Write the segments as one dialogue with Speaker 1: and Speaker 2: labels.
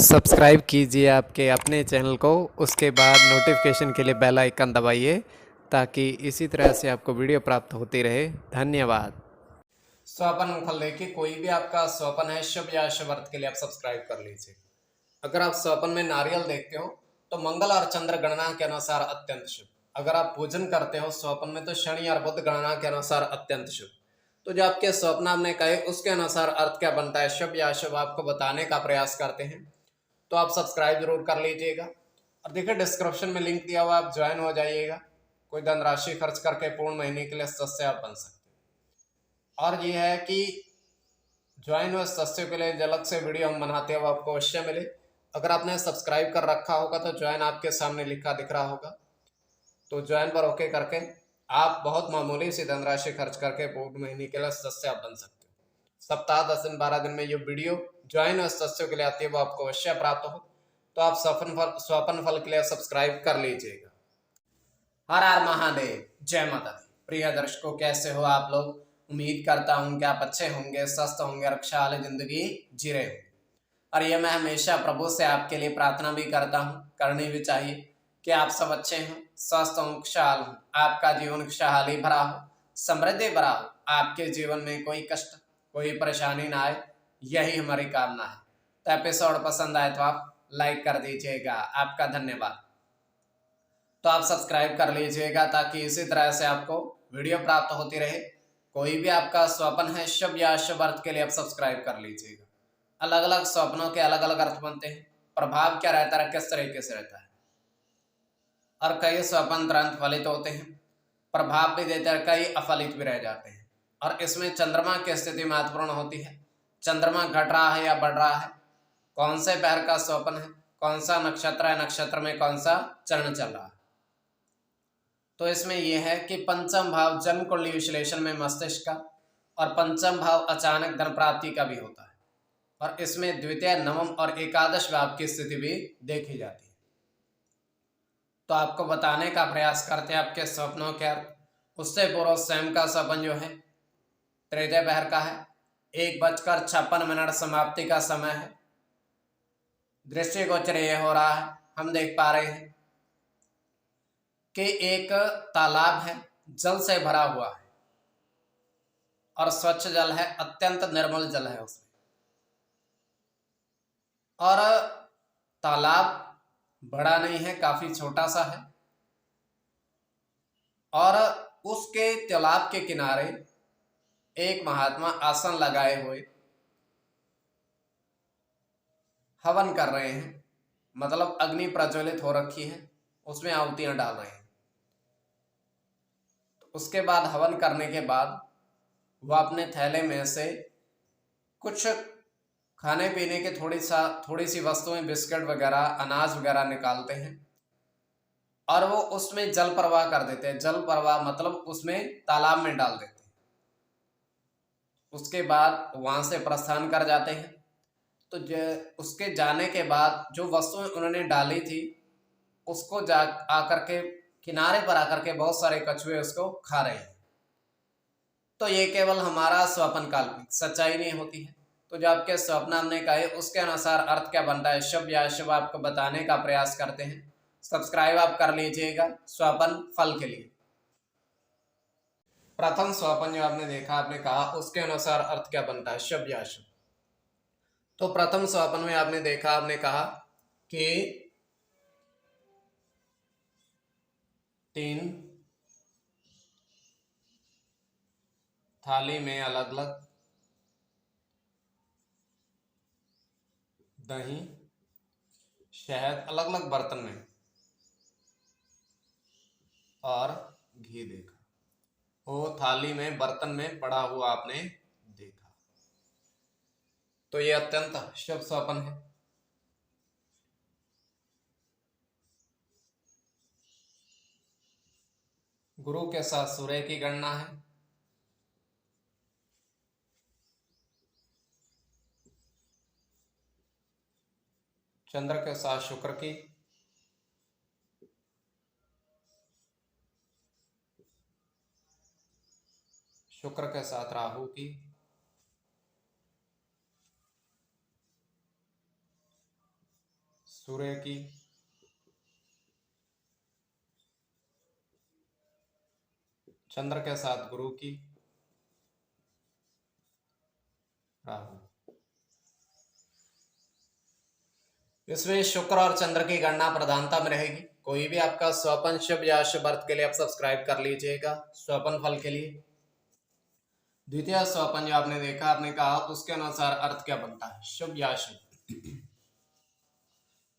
Speaker 1: Subscribe कीजिए आपके अपने चैनल को, उसके बाद नोटिफिकेशन के लिए बेल आइकन दबाइए ताकि इसी तरह से आपको वीडियो प्राप्त होती रहे। धन्यवाद। स्वपन फल देखिए, कोई भी आपका स्वपन है शुभ या अशुभ अर्थ के लिए आप सब्सक्राइब कर लीजिए। अगर आप स्वपन में नारियल देखते हो तो मंगल और चंद्र गणना के अनुसार अत्यंत शुभ। अगर आप पूजन करते हो स्वपन में तो शनि और बुध गणना के अनुसार अत्यंत शुभ। तो जो आपके स्वप्न आपने कहे उसके अनुसार अर्थ क्या बनता है, शुभ या अशुभ, आपको बताने का प्रयास करते हैं। तो आप सब्सक्राइब जरूर कर लीजिएगा। और देखिए डिस्क्रिप्शन में लिंक दिया हुआ, आप ज्वाइन हो जाइएगा। कोई धनराशि खर्च करके पूर्ण महीने के लिए सदस्य आप बन सकते हैं। और ये है कि ज्वाइन हुए सदस्यों के लिए अलग से वीडियो हम बनाते हैं, वो आपको अवश्य मिले। अगर आपने सब्सक्राइब कर रखा होगा तो ज्वाइन आपके सामने लिखा दिख रहा होगा, तो ज्वाइन पर ओके करके आप बहुत मामूली सी धनराशि खर्च करके पूर्ण महीने के लिए सदस्य आप बन सकते हो। सप्ताह 10 दिन 12 दिन में ये वीडियो ज्वाइन हुए सदस्यों के लिए आती है, वो आपको अवश्य प्राप्त हो। तो आप स्वपन फल के लिए सब्सक्राइब कर लीजिएगा। हर हर महादेव, जय माता दी। प्रिय दर्शकों, कैसे हो आप लोग? उम्मीद करता हूं कि आप अच्छे होंगे, स्वस्थ होंगे, रक्षा वाली जिंदगी जी रहे होंगे। और ये मैं हमेशा प्रभु से आपके लिए प्रार्थना भी करता हूँ, करनी भी चाहिए, कि आप सब अच्छे हों, स्वस्थ हों, खुशहाल हों, आपका जीवन खुशहाली भरा हो, समृद्धि भरा हो, आपके जीवन में कोई कष्ट कोई परेशानी ना आए, यही हमारी कामना है। तो एपिसोड पसंद आए तो आप लाइक कर दीजिएगा, आपका धन्यवाद। तो आप सब्सक्राइब कर लीजिएगा ताकि इसी तरह से आपको वीडियो प्राप्त होती रहे। कोई भी आपका स्वप्न है शुभ या अशुभ अर्थ के लिए आप सब्सक्राइब कर लीजिएगा। अलग अलग स्वप्नों के अलग अलग अर्थ बनते हैं, प्रभाव क्या रहता है, किस तरीके से रहता है। और कई स्वप्न तुरंत फलित होते हैं, प्रभाव भी देते हैं, कई अफलित भी रह जाते हैं। और इसमें चंद्रमा की स्थिति महत्वपूर्ण होती है। चंद्रमा घट रहा है या बढ़ रहा है, कौन से पैर का स्वप्न है, कौन सा नक्षत्र है, नक्षत्र में कौन सा चरण चल रहा है। तो इसमें यह है कि पंचम भाव जन्म कुंडली विश्लेषण में मस्तिष्क का, और पंचम भाव अचानक धन प्राप्ति का भी होता है। और इसमें द्वितीय, नवम और एकादश भाव की स्थिति भी देखी जाती है। तो आपको बताने का प्रयास करते हैं आपके स्वप्नों के अर्थ। उससे पूर्व स्वयं का स्वप्न जो है तृतीय पहर का है, 1:56 समाप्ति का समय है। दृष्टिगोचर यह हो रहा है, हम देख पा रहे हैं कि एक तालाब है, जल से भरा हुआ है और स्वच्छ जल है, अत्यंत निर्मल जल है उसमें। और तालाब बड़ा नहीं है, काफी छोटा सा है। और उसके तालाब के किनारे एक महात्मा आसन लगाए हुए हवन कर रहे हैं, मतलब अग्नि प्रज्वलित हो रखी है, उसमें आहुतियां डाल रहे हैं। उसके बाद हवन करने के बाद वह अपने थैले में से कुछ खाने पीने के थोड़ी सी वस्तुएं, बिस्किट वगैरह, अनाज वगैरह निकालते हैं और वो उसमें जल प्रवाह कर देते हैं। जल प्रवाह मतलब उसमें तालाब में डाल देते हैं। उसके बाद वहां से प्रस्थान कर जाते हैं। तो उसके जाने के बाद जो वस्तुएं उन्होंने डाली थी उसको जा आकर के किनारे पर आकर के बहुत सारे कछुए उसको खा रहे हैं। तो ये केवल हमारा स्वप्न, काल्पनिक सच्चाई नहीं होती है। तो जो आपके स्वप्न हमने कहे उसके अनुसार अर्थ क्या बनता है, शुभ या अशुभ, आपको बताने का प्रयास करते हैं। सब्सक्राइब आप कर लीजिएगा स्वप्न फल के लिए। प्रथम स्वप्न जो आपने देखा, आपने कहा उसके अनुसार अर्थ क्या बनता है, शुभ या अशुभ। तो प्रथम स्वप्न में आपने देखा, आपने कहा कि 3 थाली में अलग अलग दही, शहद अलग अलग बर्तन में और घी देखा। वो थाली में, बर्तन में पड़ा हुआ आपने देखा। तो ये अत्यंत शुभ स्वप्न है। गुरु के साथ सूर्य की गणना है। चंद्र के साथ शुक्र की, शुक्र के साथ राहु की, सूर्य की, चंद्र के साथ गुरु की, राहु। इसमें शुक्र और चंद्र की गणना प्रधानता में रहेगी। कोई भी आपका स्वपन शुभ या शुभ अर्थ के लिए आप सब्सक्राइब कर लीजिएगा स्वपन फल के लिए। द्वितीय स्वपन जो आपने देखा, आपने कहा तो उसके अनुसार अर्थ क्या बनता है, शुभ या शुभ।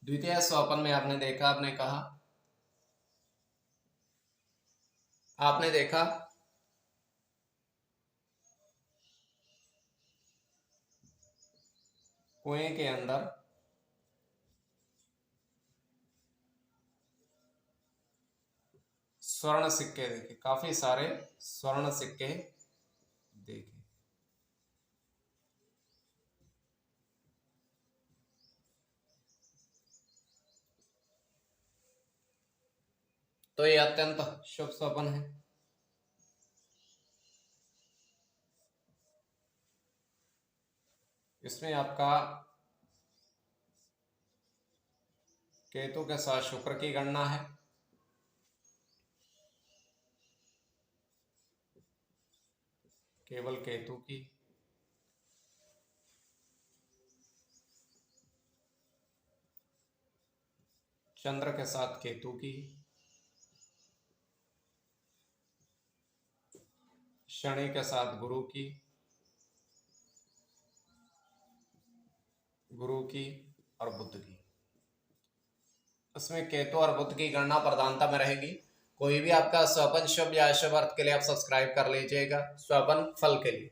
Speaker 1: द्वितीय स्वपन में आपने देखा, आपने कहा, आपने देखा कुएं के अंदर स्वर्ण सिक्के देखे, काफी सारे स्वर्ण सिक्के देखे। तो ये अत्यंत शुभ स्वप्न है। इसमें आपका केतु के साथ शुक्र की गणना है, केवल केतु की, चंद्र के साथ केतु की, शनि के साथ गुरु की, गुरु की और बुध की। उसमें केतु और बुध की गणना प्रधानता में रहेगी। कोई भी आपका स्वपन शुभ या अशुभ अर्थ के लिए आप सब्सक्राइब कर लीजिएगा स्वपन फल के लिए।